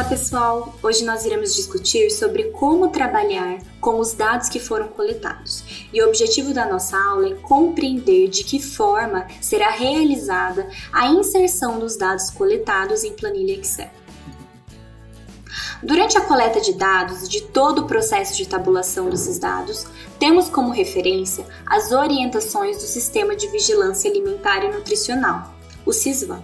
Olá pessoal! Hoje nós iremos discutir sobre como trabalhar com os dados que foram coletados. E o objetivo da nossa aula é compreender de que forma será realizada a inserção dos dados coletados em planilha Excel. Durante a coleta de dados e de todo o processo de tabulação desses dados, temos como referência as orientações do Sistema de Vigilância Alimentar e Nutricional, o SISVA.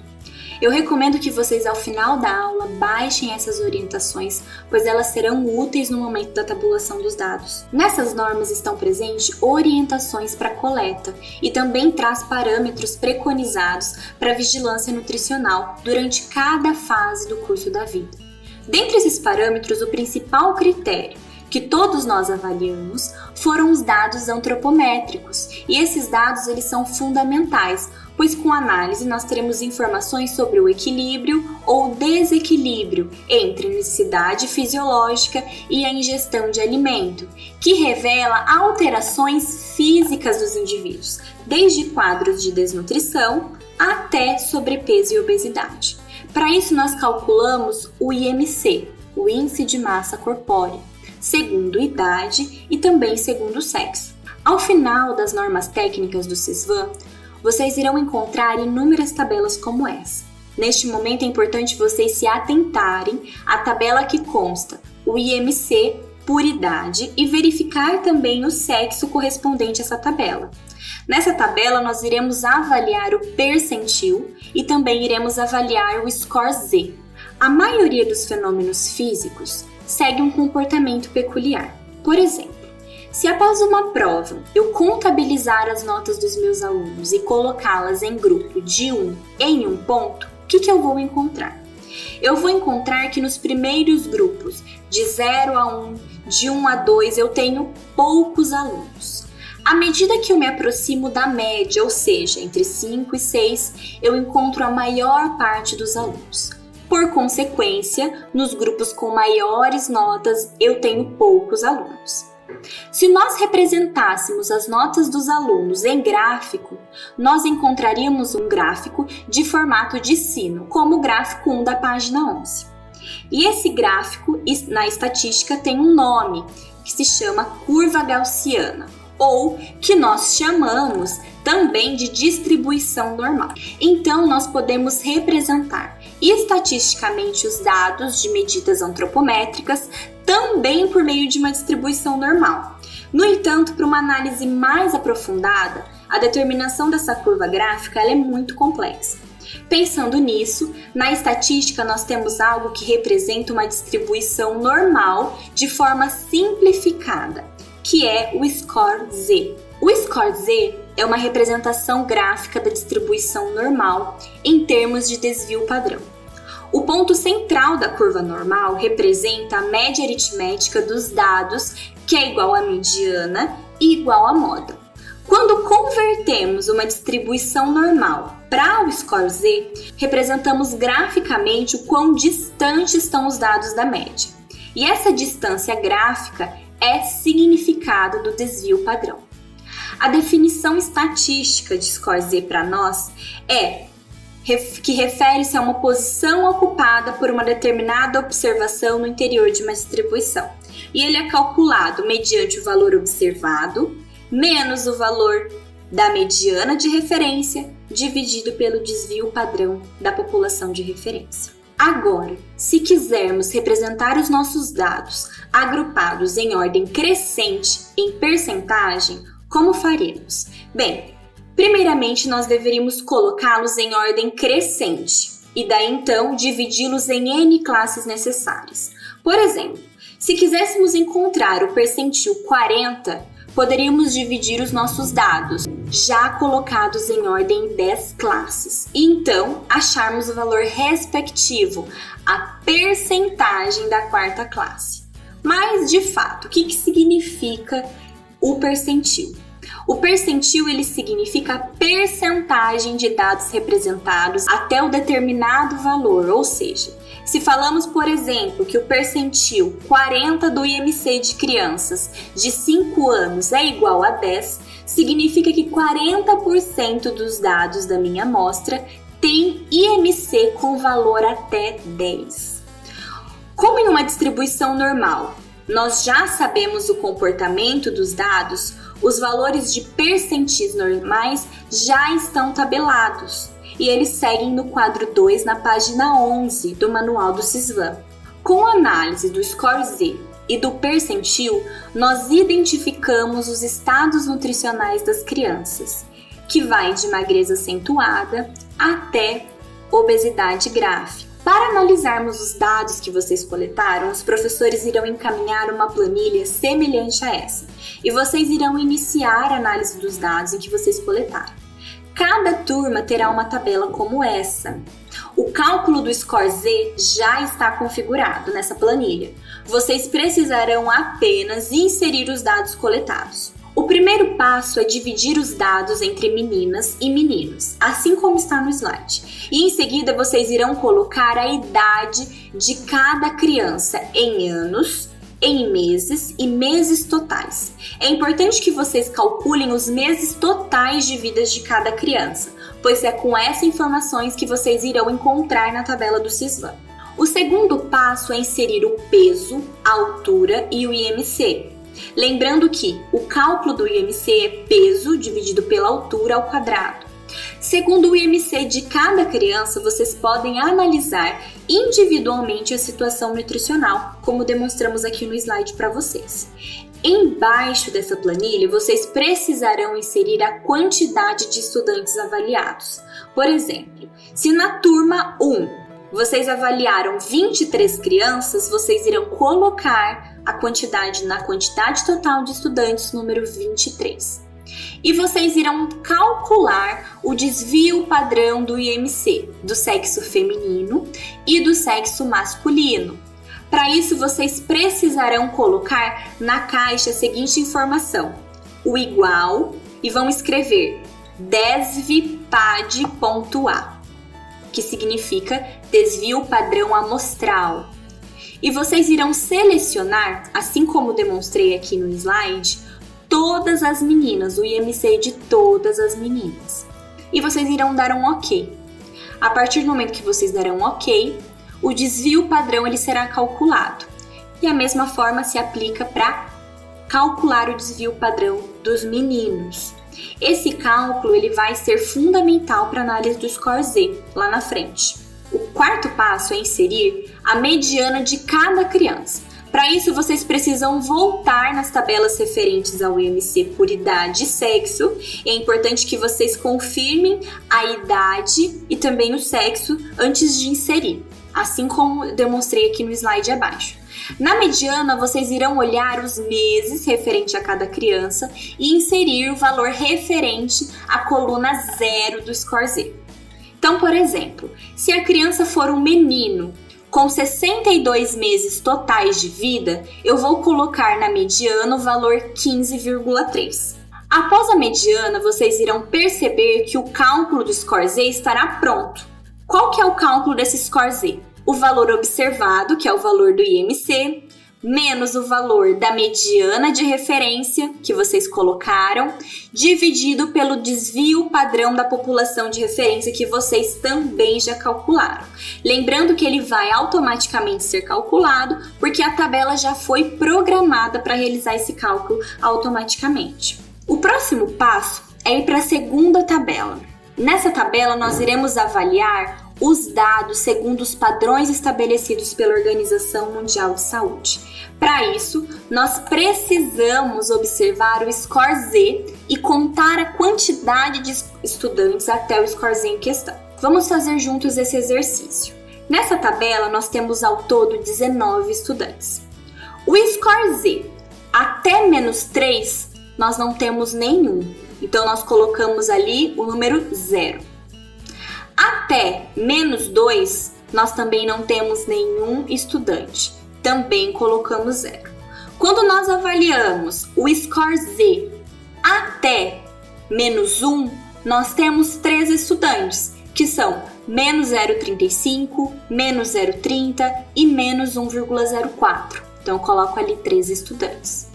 Eu recomendo que vocês, ao final da aula, baixem essas orientações, pois elas serão úteis no momento da tabulação dos dados. Nessas normas estão presentes orientações para coleta e também traz parâmetros preconizados para vigilância nutricional durante cada fase do curso da vida. Dentre esses parâmetros, o principal critério que todos nós avaliamos foram os dados antropométricos, e esses dados eles são fundamentais, pois com análise nós teremos informações sobre o equilíbrio ou desequilíbrio entre a necessidade fisiológica e a ingestão de alimento, que revela alterações físicas dos indivíduos, desde quadros de desnutrição até sobrepeso e obesidade. Para isso nós calculamos o IMC, o Índice de Massa Corpórea, segundo idade e também segundo sexo. Ao final das normas técnicas do SISVAN, vocês irão encontrar inúmeras tabelas como essa. Neste momento é importante vocês se atentarem à tabela que consta o IMC por idade e verificar também o sexo correspondente a essa tabela. Nessa tabela nós iremos avaliar o percentil e também iremos avaliar o score Z. A maioria dos fenômenos físicos segue um comportamento peculiar. Por exemplo, se após uma prova eu contabilizar as notas dos meus alunos e colocá-las em grupo de 1 em 1 ponto, o que eu vou encontrar? Eu vou encontrar que nos primeiros grupos, de 0 a 1, de 1 a 2, eu tenho poucos alunos. À medida que eu me aproximo da média, ou seja, entre 5 e 6, eu encontro a maior parte dos alunos. Por consequência, nos grupos com maiores notas, eu tenho poucos alunos. Se nós representássemos as notas dos alunos em gráfico, nós encontraríamos um gráfico de formato de sino, como o gráfico 1 da página 11. E esse gráfico, na estatística, tem um nome, que se chama curva gaussiana, ou que nós chamamos também de distribuição normal. Então, nós podemos representar estatisticamente os dados de medidas antropométricas também por meio de uma distribuição normal. No entanto, para uma análise mais aprofundada, a determinação dessa curva gráfica ela é muito complexa. Pensando nisso, na estatística nós temos algo que representa uma distribuição normal de forma simplificada, que é o score Z. O score Z é uma representação gráfica da distribuição normal em termos de desvio padrão. O ponto central da curva normal representa a média aritmética dos dados, que é igual à mediana e igual à moda. Quando convertemos uma distribuição normal para o score Z, representamos graficamente o quão distante estão os dados da média. E essa distância gráfica é significado do desvio padrão. A definição estatística de score Z para nós é que refere-se a uma posição ocupada por uma determinada observação no interior de uma distribuição. E ele é calculado mediante o valor observado menos o valor da mediana de referência dividido pelo desvio padrão da população de referência. Agora, se quisermos representar os nossos dados agrupados em ordem crescente em percentagem, como faremos? Bem, primeiramente nós deveríamos colocá-los em ordem crescente e daí então dividi-los em N classes necessárias. Por exemplo, se quiséssemos encontrar o percentil 40, poderíamos dividir os nossos dados, já colocados em ordem em 10 classes, e então acharmos o valor respectivo, a percentagem da quarta classe. Mas, de fato, o que significa o percentil? O percentil ele significa a percentagem de dados representados até o determinado valor, ou seja, se falamos, por exemplo, que o percentil 40 do IMC de crianças de 5 anos é igual a 10, significa que 40% dos dados da minha amostra tem IMC com valor até 10. Como em uma distribuição normal, nós já sabemos o comportamento dos dados, os valores de percentis normais já estão tabelados e eles seguem no quadro 2 na página 11 do manual do Sysvan. Com a análise do score Z e do percentil, nós identificamos os estados nutricionais das crianças, que vai de magreza acentuada até obesidade grave. Para analisarmos os dados que vocês coletaram, os professores irão encaminhar uma planilha semelhante a essa e vocês irão iniciar a análise dos dados em que vocês coletaram. Cada turma terá uma tabela como essa. O cálculo do score Z já está configurado nessa planilha. Vocês precisarão apenas inserir os dados coletados. O primeiro passo é dividir os dados entre meninas e meninos, assim como está no slide. E em seguida vocês irão colocar a idade de cada criança em anos, em meses e meses totais. É importante que vocês calculem os meses totais de vida de cada criança, pois é com essas informações que vocês irão encontrar na tabela do Sysvan. O segundo passo é inserir o peso, a altura e o IMC. Lembrando que o cálculo do IMC é peso dividido pela altura ao quadrado. Segundo o IMC de cada criança, vocês podem analisar individualmente a situação nutricional, como demonstramos aqui no slide para vocês. Embaixo dessa planilha, vocês precisarão inserir a quantidade de estudantes avaliados. Por exemplo, se na turma 1 vocês avaliaram 23 crianças, vocês irão colocar a quantidade na quantidade total de estudantes, número 23. E vocês irão calcular o desvio padrão do IMC, do sexo feminino e do sexo masculino. Para isso, vocês precisarão colocar na caixa a seguinte informação: o igual, e vão escrever DESVPAD.A, que significa desvio padrão amostral. E vocês irão selecionar, assim como demonstrei aqui no slide, todas as meninas, o IMC de todas as meninas. E vocês irão dar um OK. A partir do momento que vocês darão um OK, o desvio padrão ele será calculado. E a mesma forma se aplica para calcular o desvio padrão dos meninos. Esse cálculo ele vai ser fundamental para a análise do score Z lá na frente. O quarto passo é inserir a mediana de cada criança. Para isso, vocês precisam voltar nas tabelas referentes ao IMC por idade e sexo. É importante que vocês confirmem a idade e também o sexo antes de inserir, assim como demonstrei aqui no slide abaixo. Na mediana, vocês irão olhar os meses referente a cada criança e inserir o valor referente à coluna 0 do score Z. Então, por exemplo, se a criança for um menino com 62 meses totais de vida, eu vou colocar na mediana o valor 15,3. Após a mediana, vocês irão perceber que o cálculo do score Z estará pronto. Qual que é o cálculo desse score Z? O valor observado, que é o valor do IMC, menos o valor da mediana de referência que vocês colocaram, dividido pelo desvio padrão da população de referência que vocês também já calcularam. Lembrando que ele vai automaticamente ser calculado, porque a tabela já foi programada para realizar esse cálculo automaticamente. O próximo passo é ir para a segunda tabela. Nessa tabela, nós iremos avaliar os dados segundo os padrões estabelecidos pela Organização Mundial de Saúde. Para isso, nós precisamos observar o score Z e contar a quantidade de estudantes até o score Z em questão. Vamos fazer juntos esse exercício. Nessa tabela, nós temos ao todo 19 estudantes. O score Z até -3, nós não temos nenhum. Então, nós colocamos ali o número 0. Até -2, nós também não temos nenhum estudante. Também colocamos 0. Quando nós avaliamos o score Z até -1, nós temos 3 estudantes, que são -0,35, -0,30 e -1,04. Então, eu coloco ali 3 estudantes.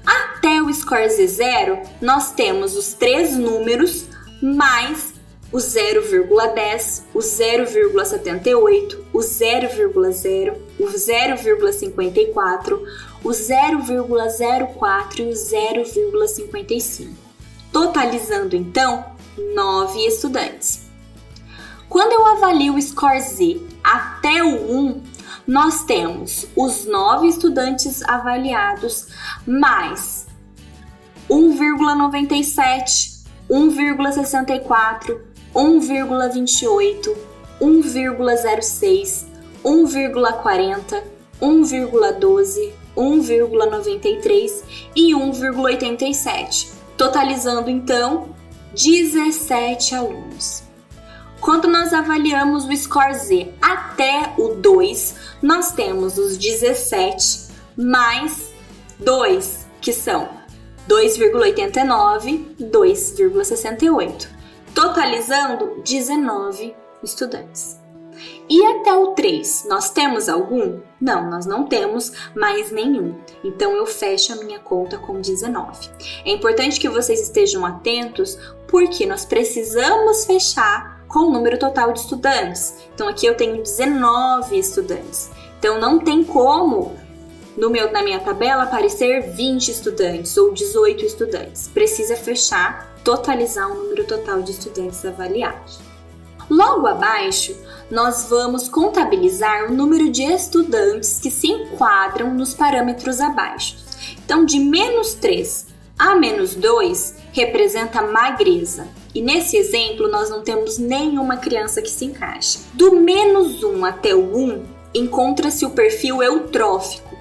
Até o score Z0, nós temos os 3 números mais o 0,10, o 0,78, o 0,0, o 0,54, o 0,04 e o 0,55, totalizando então 9 estudantes. Quando eu avalio o score Z até o 1, nós temos os 9 estudantes avaliados mais 1,97, 1,64, 1,28, 1,06, 1,40, 1,12, 1,93 e 1,87, totalizando então 17 alunos. Quando nós avaliamos o score Z até o 2, nós temos os 17 mais 2, que são 2,89, 2,68, totalizando 19 estudantes. E até o 3, nós temos algum? Não, nós não temos mais nenhum. Então eu fecho a minha conta com 19. É importante que vocês estejam atentos, porque nós precisamos fechar com o número total de estudantes. Então aqui eu tenho 19 estudantes. Então não tem como na minha tabela aparecer 20 estudantes ou 18 estudantes. Precisa fechar, totalizar o número total de estudantes avaliados. Logo abaixo, nós vamos contabilizar o número de estudantes que se enquadram nos parâmetros abaixo. Então, de -3 a -2 representa magreza. E nesse exemplo, nós não temos nenhuma criança que se encaixe. Do -1 até o 1, encontra-se o perfil eutrófico.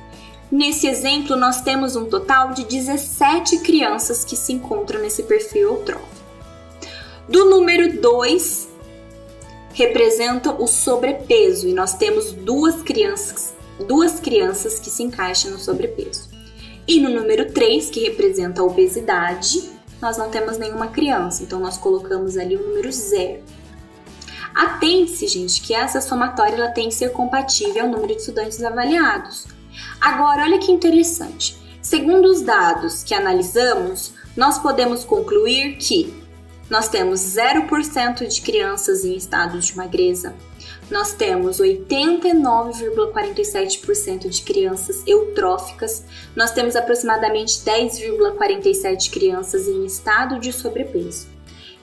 Nesse exemplo, nós temos um total de 17 crianças que se encontram nesse perfil eutrófico. Do número 2, representa o sobrepeso, e nós temos duas crianças que se encaixam no sobrepeso. E no número 3, que representa a obesidade, nós não temos nenhuma criança, então nós colocamos ali o número 0. Atente-se, gente, que essa somatória ela tem que ser compatível ao número de estudantes avaliados. Agora, olha que interessante. Segundo os dados que analisamos, nós podemos concluir que nós temos 0% de crianças em estado de magreza, nós temos 89,47% de crianças eutróficas, nós temos aproximadamente 10,47% crianças em estado de sobrepeso.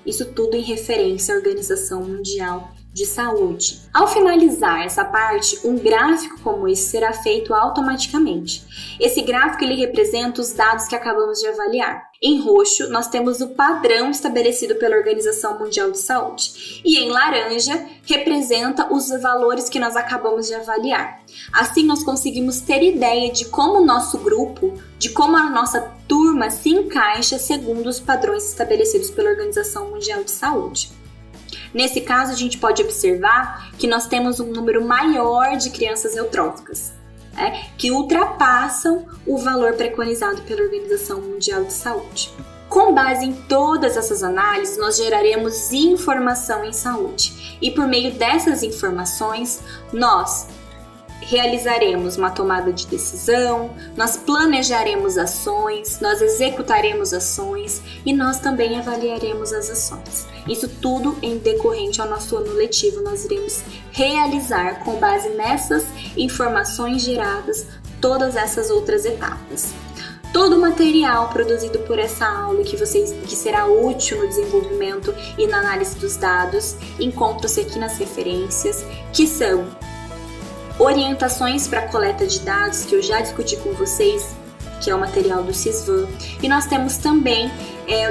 Isso tudo em referência à Organização Mundial de Saúde. Ao finalizar essa parte, um gráfico como esse será feito automaticamente. Esse gráfico ele representa os dados que acabamos de avaliar. Em roxo, nós temos o padrão estabelecido pela Organização Mundial de Saúde. E em laranja, representa os valores que nós acabamos de avaliar. Assim, nós conseguimos ter ideia de como o nosso grupo, de como a nossa turma se encaixa segundo os padrões estabelecidos pela Organização Mundial de Saúde. Nesse caso, a gente pode observar que nós temos um número maior de crianças eutróficas, que ultrapassam o valor preconizado pela Organização Mundial de Saúde. Com base em todas essas análises, nós geraremos informação em saúde e por meio dessas informações, nós realizaremos uma tomada de decisão, nós planejaremos ações, nós executaremos ações e nós também avaliaremos as ações. Isso tudo em decorrente ao nosso ano letivo, nós iremos realizar com base nessas informações geradas todas essas outras etapas. Todo o material produzido por essa aula que será útil no desenvolvimento e na análise dos dados encontra-se aqui nas referências, que são orientações para a coleta de dados, que eu já discuti com vocês, que é o material do CISVAN, e nós temos também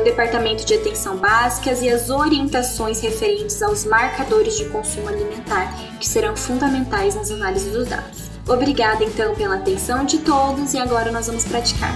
o Departamento de Atenção Básicas e as orientações referentes aos marcadores de consumo alimentar, que serão fundamentais nas análises dos dados. Obrigada, então, pela atenção de todos e agora nós vamos praticar.